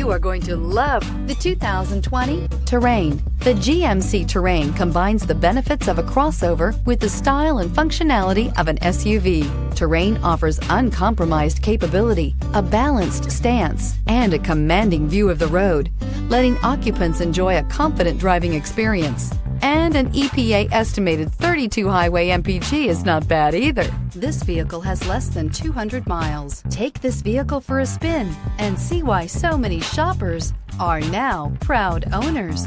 You are going to love the 2020 Terrain. The GMC Terrain combines the benefits of a crossover with the style and functionality of an SUV. Terrain offers uncompromised capability, a balanced stance, and a commanding view of the road, letting occupants enjoy a confident driving experience. And an EPA estimated 32 highway MPG is not bad either. This vehicle has less than 200 miles. Take this vehicle for a spin and see why so many shoppers are now proud owners.